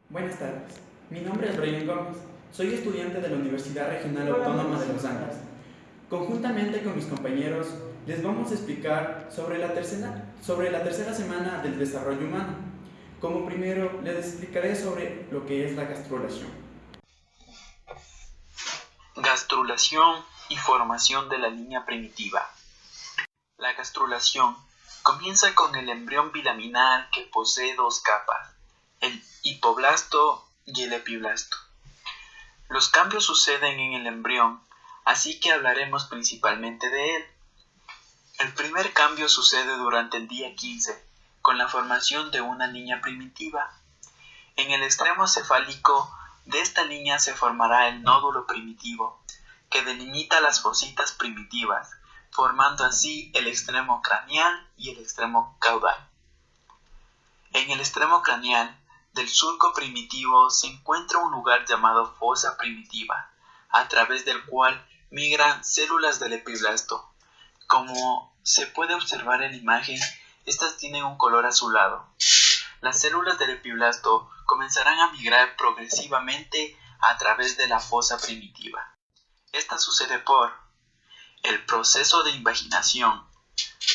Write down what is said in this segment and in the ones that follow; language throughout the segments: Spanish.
Buenas tardes, mi nombre es Brian Gómez, soy estudiante de la Universidad Regional Autónoma de los Andes. Conjuntamente con mis compañeros, les vamos a explicar sobre la tercera semana del desarrollo humano. Como primero, les explicaré sobre lo que es la gastrulación. Gastrulación y formación de la línea primitiva. La gastrulación comienza con el embrión bilaminar que posee dos capas, el hipoblasto y el epiblasto. Los cambios suceden en el embrión, así que hablaremos principalmente de él. El primer cambio sucede durante el día 15, con la formación de una línea primitiva. En el extremo cefálico de esta línea se formará el nódulo primitivo, que delimita las fositas primitivas, formando así el extremo craneal y el extremo caudal. En el extremo craneal del surco primitivo se encuentra un lugar llamado fosa primitiva, a través del cual migran células del epiblasto. Como se puede observar en la imagen, estas tienen un color azulado. Las células del epiblasto comenzarán a migrar progresivamente a través de la fosa primitiva. Esta sucede por el proceso de invaginación,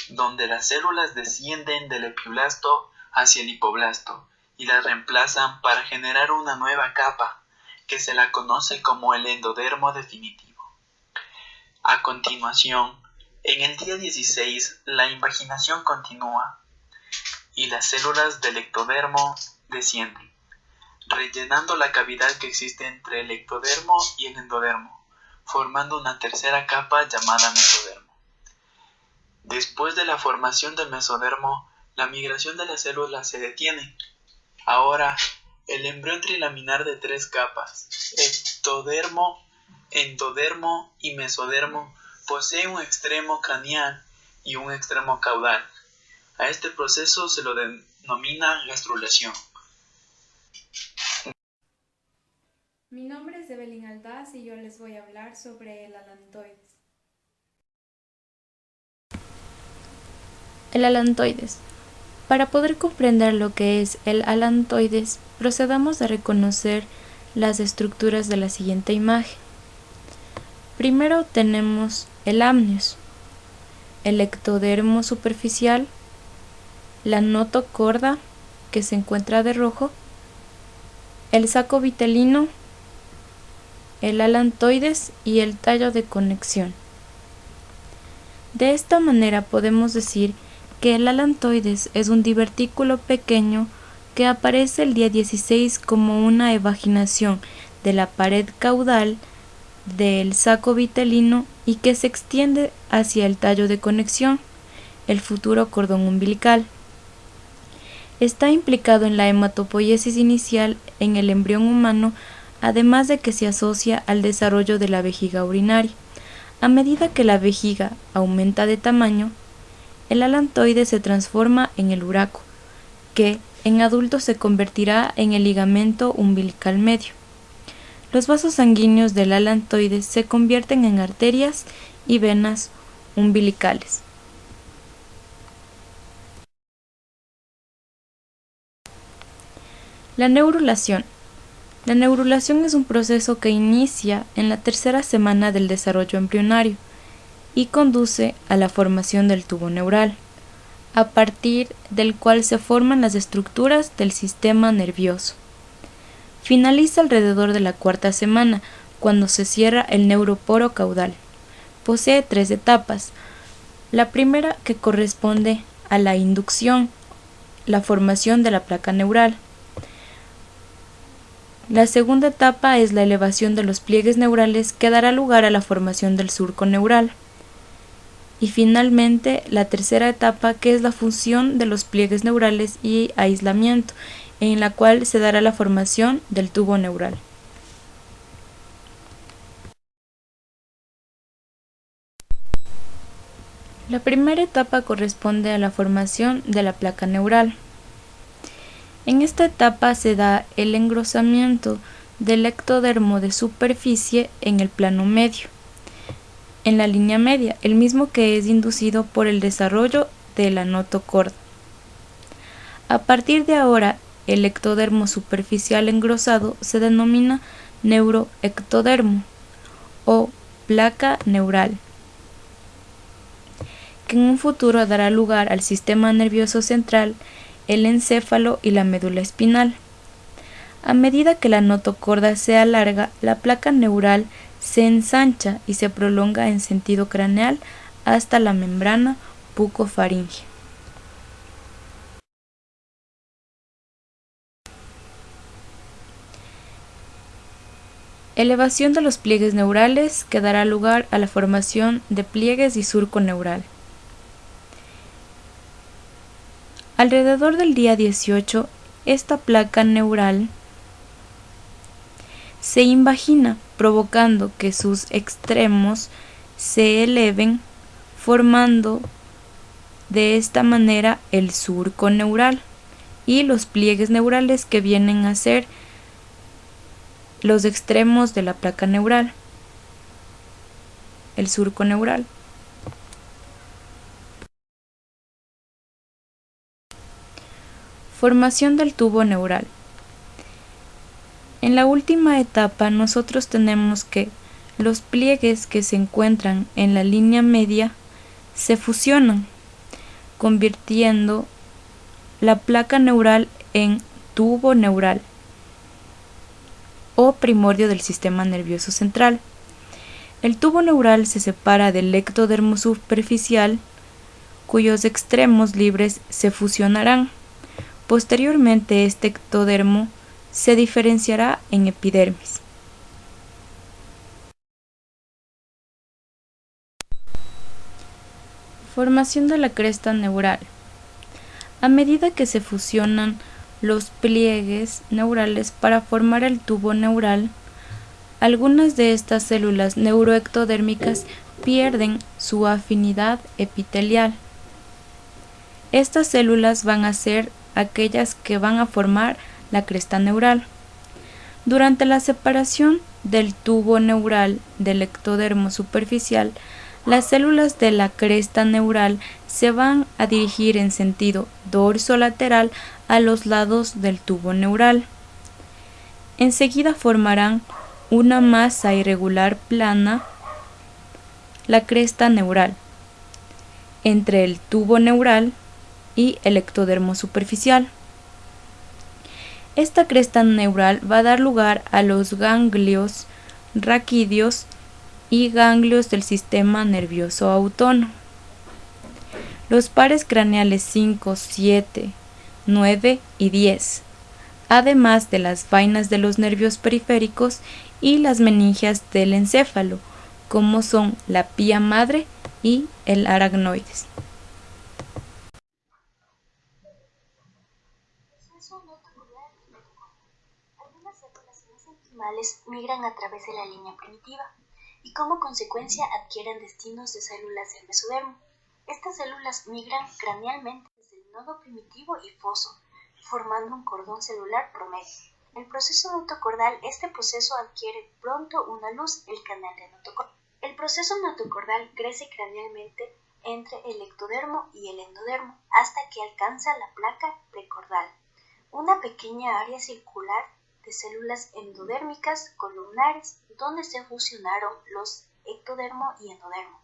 donde las células descienden del epiblasto hacia el hipoblasto y las reemplazan para generar una nueva capa, que se la conoce como el endodermo definitivo. A continuación, en el día 16, la invaginación continúa y las células del ectodermo descienden, rellenando la cavidad que existe entre el ectodermo y el endodermo, formando una tercera capa llamada mesodermo. Después de la formación del mesodermo, la migración de las células se detiene. Ahora, el embrión trilaminar de tres capas, ectodermo, endodermo y mesodermo, posee un extremo craneal y un extremo caudal. A este proceso se lo denomina gastrulación. Mi nombre es Evelyn Aldaz y yo les voy a hablar sobre el alantoides. El alantoides. Para poder comprender lo que es el alantoides, procedamos a reconocer las estructuras de la siguiente imagen. Primero tenemos el amnios, el ectodermo superficial, la notocorda, que se encuentra de rojo, el saco vitelino, el alantoides y el tallo de conexión. De esta manera podemos decir que el alantoides es un divertículo pequeño que aparece el día 16 como una evaginación de la pared caudal del saco vitelino y que se extiende hacia el tallo de conexión, el futuro cordón umbilical. Está implicado en la hematopoiesis inicial en el embrión humano, además de que se asocia al desarrollo de la vejiga urinaria. A medida que la vejiga aumenta de tamaño, el alantoide se transforma en el uraco, que en adultos se convertirá en el ligamento umbilical medio. Los vasos sanguíneos del alantoide se convierten en arterias y venas umbilicales. La neurulación. La neurulación es un proceso que inicia en la tercera semana del desarrollo embrionario y conduce a la formación del tubo neural, a partir del cual se forman las estructuras del sistema nervioso. Finaliza alrededor de la cuarta semana, cuando se cierra el neuroporo caudal. Posee 3 etapas. La primera, que corresponde a la inducción, la formación de la placa neural. La segunda etapa es la elevación de los pliegues neurales, que dará lugar a la formación del surco neural. Y finalmente, la tercera etapa, que es la función de los pliegues neurales y aislamiento, en la cual se dará la formación del tubo neural. La primera etapa corresponde a la formación de la placa neural. En esta etapa se da el engrosamiento del ectodermo de superficie en el plano medio, en la línea media, el mismo que es inducido por el desarrollo de la notocorda. A partir de ahora, el ectodermo superficial engrosado se denomina neuroectodermo o placa neural, que en un futuro dará lugar al sistema nervioso central, el encéfalo y la médula espinal. A medida que la notocorda se alarga, la placa neural se ensancha y se prolonga en sentido craneal hasta la membrana bucofaríngea. Elevación de los pliegues neurales que dará lugar a la formación de pliegues y surco neural. Alrededor del día 18, esta placa neural se invagina, provocando que sus extremos se eleven, formando de esta manera el surco neural y los pliegues neurales que vienen a ser los extremos de la placa neural, el surco neural. Formación del tubo neural. En la última etapa nosotros tenemos que los pliegues que se encuentran en la línea media se fusionan, convirtiendo la placa neural en tubo neural o primordio del sistema nervioso central. El tubo neural se separa del ectodermo superficial, cuyos extremos libres se fusionarán. Posteriormente, este ectodermo se diferenciará en epidermis. Formación de la cresta neural. A medida que se fusionan los pliegues neurales para formar el tubo neural, algunas de estas células neuroectodérmicas pierden su afinidad epitelial. Estas células van a ser aquellas que van a formar la cresta neural. Durante la separación del tubo neural del ectodermo superficial, las células de la cresta neural se van a dirigir en sentido dorsolateral a los lados del tubo neural. Enseguida formarán una masa irregular plana, la cresta neural, entre el tubo neural y el ectodermo superficial. Esta cresta neural va a dar lugar a los ganglios raquídeos y ganglios del sistema nervioso autónomo. Los pares craneales 5, 7, 9 y 10, además de las vainas de los nervios periféricos y las meningias del encéfalo, como son la pía madre y el aracnoides. Algunas células mesenquimales migran a través de la línea primitiva y como consecuencia adquieren destinos de células del mesodermo. Estas células migran cranealmente desde el nodo primitivo y foso, formando un cordón celular promedio. El proceso notocordal, este proceso adquiere pronto una luz, el canal de notocorda. El proceso notocordal crece cranealmente entre el ectodermo y el endodermo hasta que alcanza la placa precordal, una pequeña área circular de células endodérmicas columnares donde se fusionaron los ectodermo y endodermo.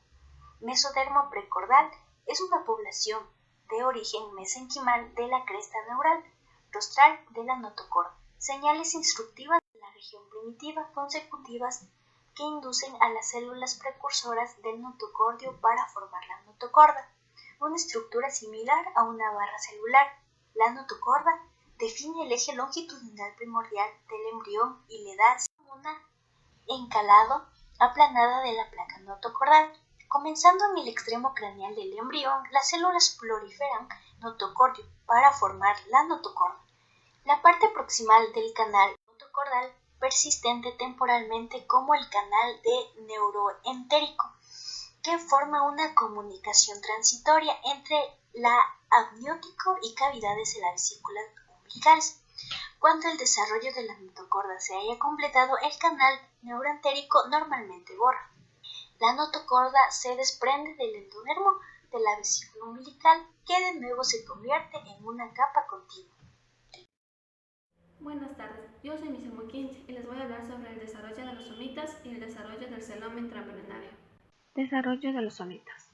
Mesodermo precordal es una población de origen mesenquimal de la cresta neural rostral de la notocorda. Señales instructivas de la región primitiva consecutivas que inducen a las células precursoras del notocordio para formar la notocorda, una estructura similar a una barra celular. La notocorda define el eje longitudinal primordial del embrión y le da una encalado aplanada de la placa notocordal. Comenzando en el extremo craneal del embrión, las células proliferan notocordio para formar la notocorda. La parte proximal del canal notocordal persistente temporalmente como el canal de neuroentérico, que forma una comunicación transitoria entre la amniótico y cavidades de la vesícula umbilicales. Cuando el desarrollo de la notocorda se haya completado, el canal neuroentérico normalmente borra. La notocorda se desprende del endodermo de la vesícula umbilical, que de nuevo se convierte en una capa continua. Buenas tardes, yo soy Misemo 15 y les voy a hablar sobre el desarrollo de los somitas y el desarrollo del celoma intraembrionario. Desarrollo de los somitas.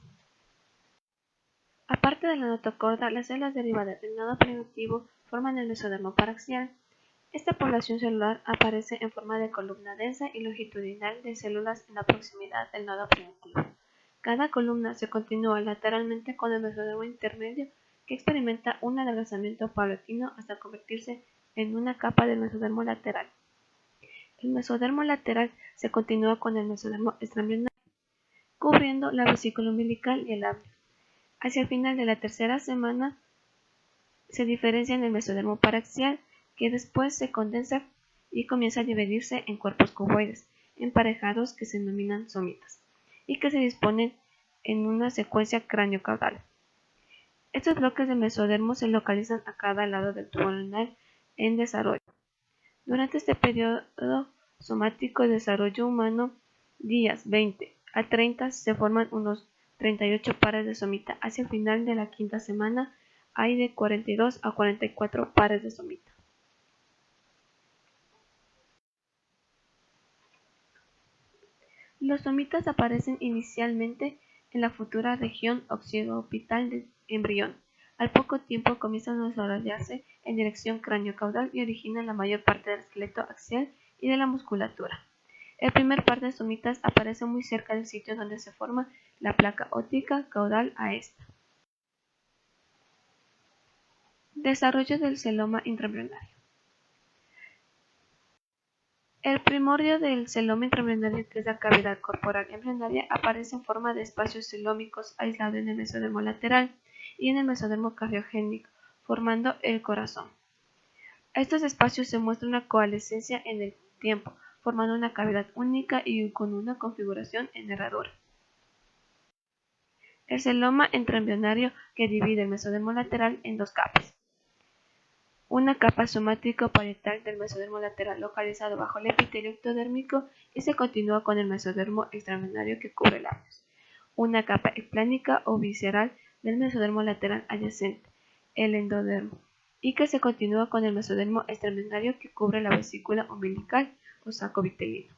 Aparte de la notocorda, las células derivadas del nodo primitivo forman el mesodermo paraxial. Esta población celular aparece en forma de columna densa y longitudinal de células en la proximidad del nodo primitivo. Cada columna se continúa lateralmente con el mesodermo intermedio que experimenta un adelgazamiento paulatino hasta convertirse en una capa del mesodermo lateral. El mesodermo lateral se continúa con el mesodermo extraembrionario, cubriendo la vesícula umbilical y el labio. Hacia el final de la tercera semana se diferencia en el mesodermo paraxial, que después se condensa y comienza a dividirse en cuerpos cuboides, emparejados que se denominan somitas, y que se disponen en una secuencia cráneo-caudal. Estos bloques de mesodermo se localizan a cada lado del tubo lunar en desarrollo. Durante este periodo somático de desarrollo humano, días 20 a 30 se forman unos 38 pares de somita. Hacia el final de la quinta semana hay de 42 a 44 pares de somita. Los somitas aparecen inicialmente en la futura región occipital del embrión. Al poco tiempo comienzan a desarrollarse en dirección cráneo-caudal y originan la mayor parte del esqueleto axial y de la musculatura. El primer par de somitas aparece muy cerca del sitio donde se forma la placa óptica caudal a esta. Desarrollo del celoma intraembrionario. El primordio del celoma intraembrionario, que es la cavidad corporal embrionaria, aparece en forma de espacios celómicos aislados en el mesodermo lateral y en el mesodermo cardiogénico, formando el corazón. Estos espacios se muestran una coalescencia en el tiempo, formando una cavidad única y con una configuración en herradura. El celoma intraembrionario que divide el mesodermo lateral en dos capas. Una capa somático-parietal del mesodermo lateral localizado bajo el epitelio ectodérmico y se continúa con el mesodermo extraembrionario que cubre labios. Una capa eplánica o visceral del mesodermo lateral adyacente, el endodermo, y que se continúa con el mesodermo extraembrionario que cubre la vesícula umbilical o saco vitelino.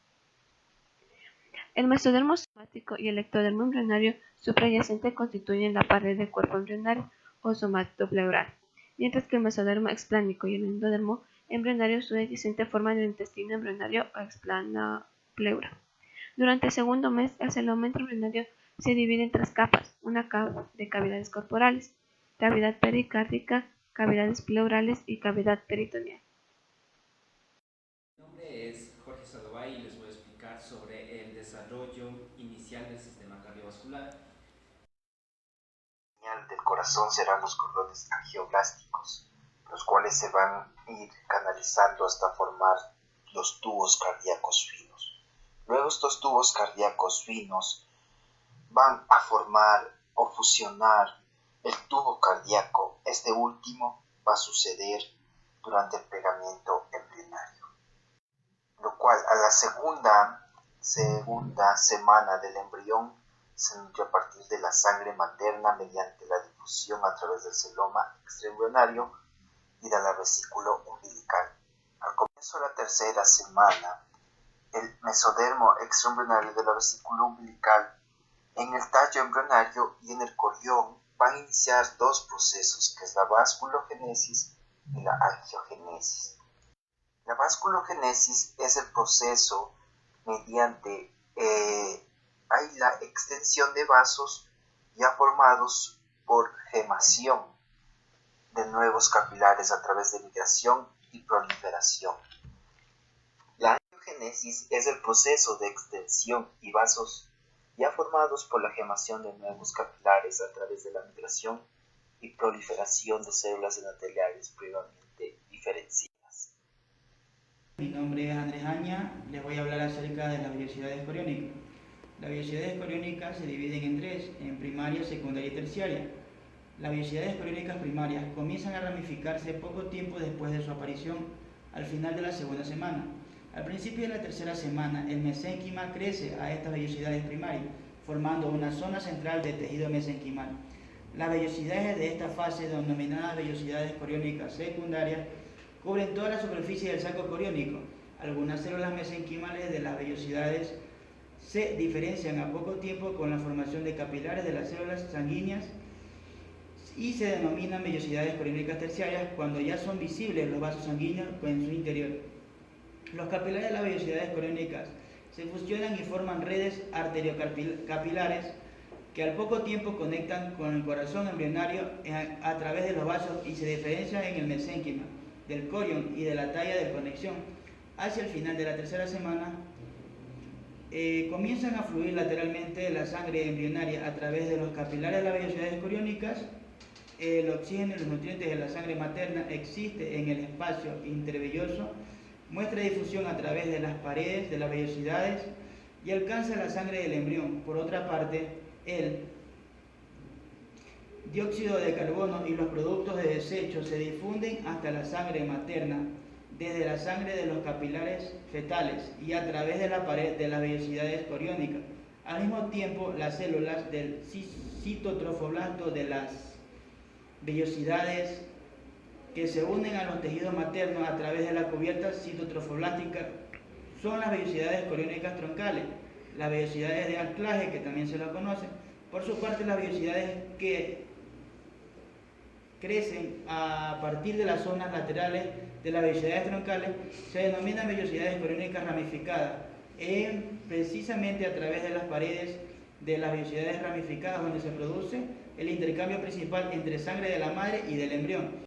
El mesodermo somático y el ectodermo embrionario suprayacente constituyen la pared del cuerpo embrionario o somatopleural, mientras que el mesodermo explánico y el endodermo embrionario subyacente forman el intestino embrionario o explanopleura. Durante el segundo mes, el celoma intraembrionario se divide en tres capas, una capa de cavidades corporales, cavidad pericárdica, cavidades pleurales y cavidad peritoneal. Mi nombre es Jorge Sadovay y les voy a explicar sobre el desarrollo inicial del sistema cardiovascular. La señal del corazón serán los cordones angioplásticos, los cuales se van a ir canalizando hasta formar los tubos cardíacos finos. Luego estos tubos cardíacos finos van a formar o fusionar el tubo cardíaco. Este último va a suceder durante el plegamiento embrionario, lo cual a la segunda semana del embrión se nutre a partir de la sangre materna mediante la difusión a través del celoma extraembrionario y de la vesícula umbilical. Al comienzo de la tercera semana, el mesodermo extraembrionario de la vesícula umbilical, en el tallo embrionario y en el corión van a iniciar dos procesos, que es la vasculogénesis y la angiogénesis. La vasculogénesis es el proceso mediante hay la extensión de vasos ya formados por gemación de nuevos capilares a través de migración y proliferación. La angiogénesis es el proceso de extensión y vasos ya formados por la gemación de nuevos capilares a través de la migración y proliferación de células endoteliales previamente diferenciadas. Mi nombre es Andrés Aña, les voy a hablar acerca de las vellosidades coriónicas. Las vellosidades coriónicas se dividen en tres, en primaria, secundaria y terciaria. Las vellosidades coriónicas primarias comienzan a ramificarse poco tiempo después de su aparición, al final de la segunda semana. Al principio de la tercera semana, el mesénquima crece a estas vellosidades primarias, formando una zona central de tejido mesenquimal. Las vellosidades de esta fase, denominadas vellosidades coriónicas secundarias, cubren toda la superficie del saco coriónico. Algunas células mesenquimales de las vellosidades se diferencian a poco tiempo con la formación de capilares de las células sanguíneas y se denominan vellosidades coriónicas terciarias cuando ya son visibles los vasos sanguíneos en su interior. Los capilares de las vellosidades coriónicas se fusionan y forman redes arteriocapilares que al poco tiempo conectan con el corazón embrionario a través de los vasos y se diferencian en el mesénquima, del corión y de la talla de conexión. Hacia el final de la tercera semana comienzan a fluir lateralmente la sangre embrionaria a través de los capilares de las vellosidades coriónicas. El oxígeno y los nutrientes de la sangre materna existe en el espacio intervelloso, muestra difusión a través de las paredes de las vellosidades y alcanza la sangre del embrión. Por otra parte, el dióxido de carbono y los productos de desecho se difunden hasta la sangre materna, desde la sangre de los capilares fetales y a través de la pared de las vellosidades coriónicas. Al mismo tiempo, las células del citotrofoblasto de las vellosidades que se unen a los tejidos maternos a través de la cubierta citotrofoblástica son las vellosidades coriónicas troncales. Las vellosidades de anclaje, que también se las conoce. Por su parte, las vellosidades que crecen a partir de las zonas laterales de las vellosidades troncales se denominan vellosidades coriónicas ramificadas, precisamente a través de las paredes de las vellosidades ramificadas donde se produce el intercambio principal entre sangre de la madre y del embrión.